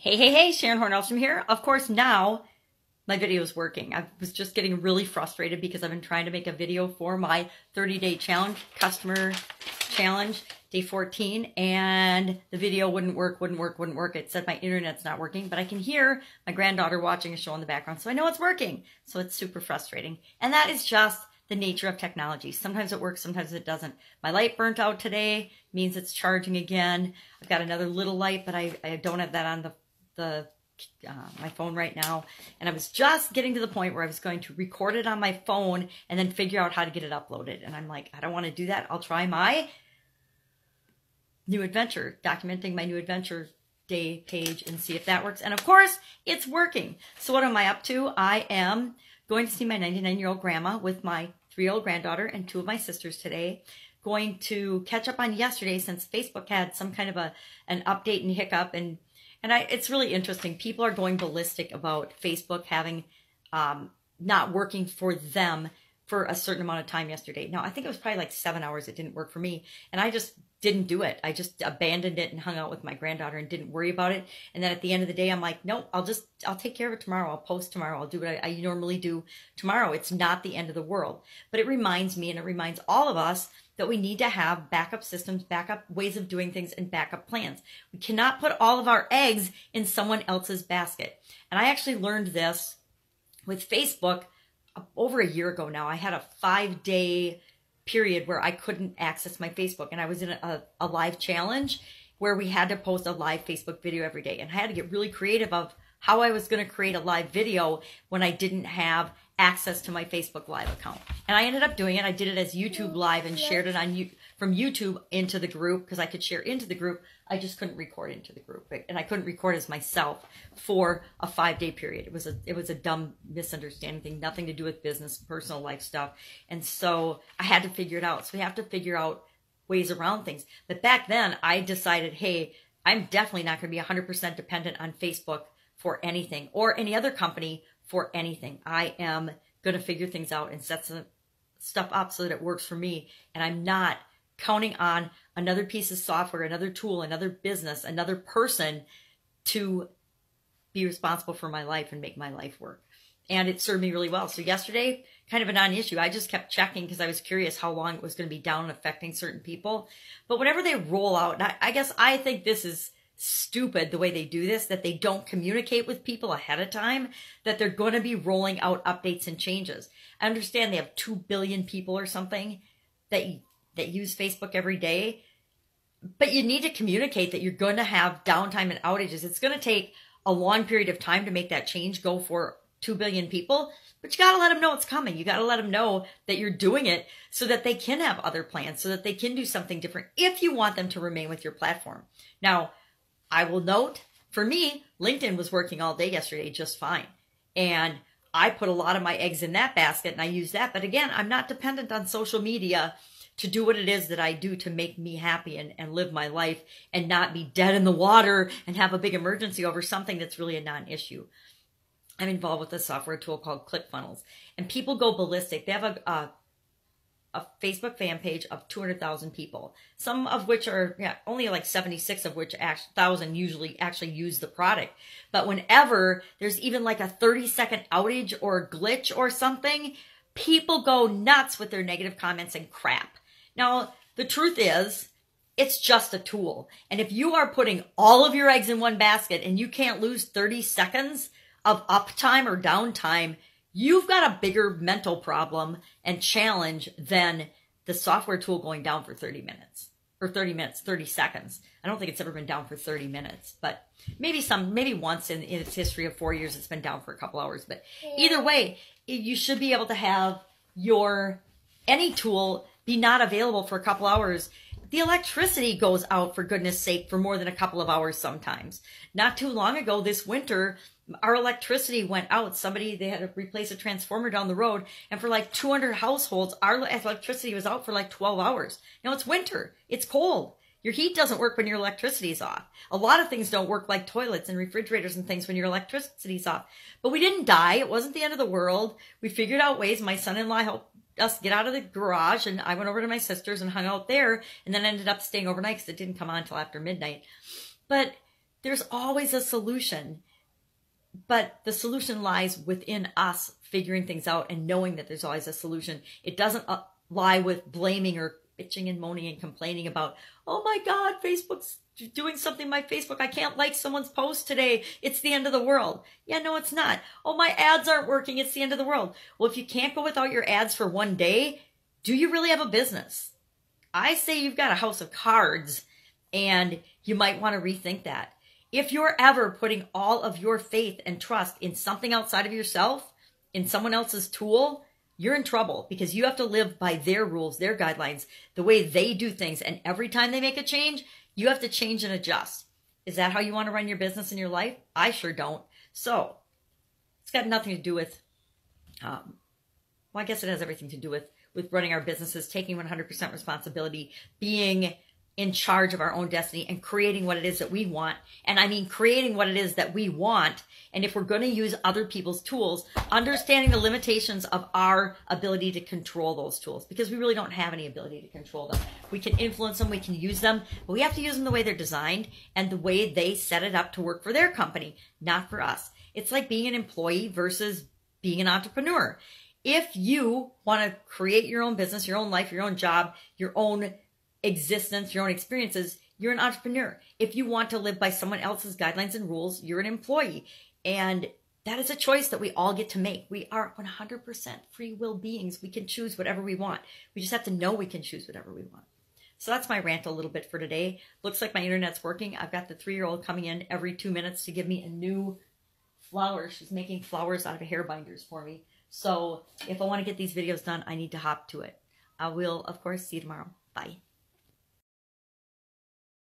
Hey, Sharon Horne-Ellstrom here. Of course, now my video is working. I was just getting really frustrated because I've been trying to make a video for my 30-day challenge, customer challenge, day 14, and the video wouldn't work. It said my internet's not working, but I can hear my granddaughter watching a show in the background, so I know it's working. So it's super frustrating. And that is just the nature of technology. Sometimes it works, sometimes it doesn't. My light burnt out today, means it's charging again. I've got another little light, but I don't have that on my phone right now. And I was just getting to the point where I was going to record it on my phone and then figure out how to get it uploaded. And I'm like, I don't want to do that. I'll try my new adventure, documenting my new adventure day page and see if that works. And of course, it's working. So what am I up to? I am going to see my 99-year-old grandma with my 3-year-old granddaughter and 2 of my sisters today. Going to catch up on yesterday since Facebook had some kind of an update and hiccup, and it's really interesting. People are going ballistic about Facebook having not working for them for a certain amount of time yesterday. Now, I think it was probably like 7 hours it didn't work for me, and I just didn't do it. I just abandoned it and hung out with my granddaughter and didn't worry about it. And then at the end of the day, I'm like, nope, I'll take care of it tomorrow. I'll post tomorrow. I'll do what I normally do tomorrow. It's not the end of the world. But it reminds me, and it reminds all of us, that we need to have backup systems, backup ways of doing things, and backup plans. We cannot put all of our eggs in someone else's basket. And I actually learned this with Facebook over a year ago now. I had a 5-day period where I couldn't access my Facebook, and I was in a live challenge where we had to post a live Facebook video every day. And I had to get really creative of how I was going to create a live video when I didn't have access to my Facebook Live account. And I ended up doing it. I did it as YouTube Live and shared it from YouTube into the group because I could share into the group. I just couldn't record into the group, and I couldn't record as myself for a 5-day period. It was a dumb misunderstanding thing, nothing to do with business, personal life stuff. And so I had to figure it out. So we have to figure out ways around things. But back then I decided, hey, I'm definitely not going to be 100% dependent on Facebook for anything or any other company for anything. I am going to figure things out and set some stuff up so that it works for me. And I'm not counting on another piece of software, another tool, another business, another person to be responsible for my life and make my life work. And it served me really well. So yesterday, kind of a non-issue. I just kept checking because I was curious how long it was going to be down and affecting certain people. But whenever they roll out, I guess I think this is stupid the way they do this, that they don't communicate with people ahead of time, that they're going to be rolling out updates and changes. I understand they have 2 billion people or something that use Facebook every day, but you need to communicate that you're going to have downtime and outages. It's going to take a long period of time to make that change go for 2 billion people, but you got to let them know it's coming. You got to let them know that you're doing it so that they can have other plans, so that they can do something different if you want them to remain with your platform. Now, I will note, for me, LinkedIn was working all day yesterday just fine. And I put a lot of my eggs in that basket and I use that. But again, I'm not dependent on social media to do what it is that I do to make me happy and live my life and not be dead in the water and have a big emergency over something that's really a non-issue. I'm involved with a software tool called ClickFunnels. And people go ballistic. They have a Facebook fan page of 200,000 people, some of which are only like 76 of which 1,000 usually actually use the product. But whenever there's even like a 30-second outage or glitch or something, people go nuts with their negative comments and crap. Now, the truth is, it's just a tool. And if you are putting all of your eggs in one basket and you can't lose 30 seconds of uptime or downtime, you've got a bigger mental problem and challenge than the software tool going down for 30 minutes. Or 30 seconds. I don't think it's ever been down for 30 minutes. But maybe once in its history of 4 years it's been down for a couple hours. But either way, you should be able to have any tool be not available for a couple hours. The electricity goes out, for goodness sake, for more than a couple of hours sometimes. Not too long ago this winter, our electricity went out. They had to replace a transformer down the road. And for like 200 households, our electricity was out for like 12 hours. Now it's winter. It's cold. Your heat doesn't work when your electricity is off. A lot of things don't work, like toilets and refrigerators and things, when your electricity is off. But we didn't die. It wasn't the end of the world. We figured out ways. My son-in-law helped us get out of the garage, and I went over to my sister's and hung out there, and then ended up staying overnight because it didn't come on until after midnight. But There's always a solution, but the solution lies within us figuring things out and knowing that there's always a solution. It doesn't lie with blaming or bitching and moaning and complaining about, oh my God, Facebook's doing something on my Facebook. I can't like someone's post today. It's the end of the world. Yeah, no, it's not. Oh, my ads aren't working. It's the end of the world. Well, if you can't go without your ads for one day, do you really have a business? I say you've got a house of cards, and you might want to rethink that. If you're ever putting all of your faith and trust in something outside of yourself, in someone else's tool, you're in trouble, because you have to live by their rules, their guidelines, the way they do things. And every time they make a change, you have to change and adjust. Is that how you want to run your business and your life? I sure don't. So it's got nothing to do with, well, I guess it has everything to do with running our businesses, taking 100% responsibility, being in charge of our own destiny, and creating what it is that we want. And I mean creating what it is that we want. And if we're going to use other people's tools, understanding the limitations of our ability to control those tools, because we really don't have any ability to control them. We can influence them, we can use them, but we have to use them the way they're designed and the way they set it up to work for their company, not for us. It's like being an employee versus being an entrepreneur. If you want to create your own business, your own life, your own job, your own existence, your own experiences, you're an entrepreneur. If you want to live by someone else's guidelines and rules, you're an employee. And that is a choice that we all get to make. We are 100% free will beings. We can choose whatever we want. We just have to know we can choose whatever we want. So that's my rant a little bit for today. Looks like my internet's working. I've got the 3-year-old coming in every 2 minutes to give me a new flower. She's making flowers out of hair binders for me. So if I want to get these videos done, I need to hop to it. I will, of course, see you tomorrow. Bye.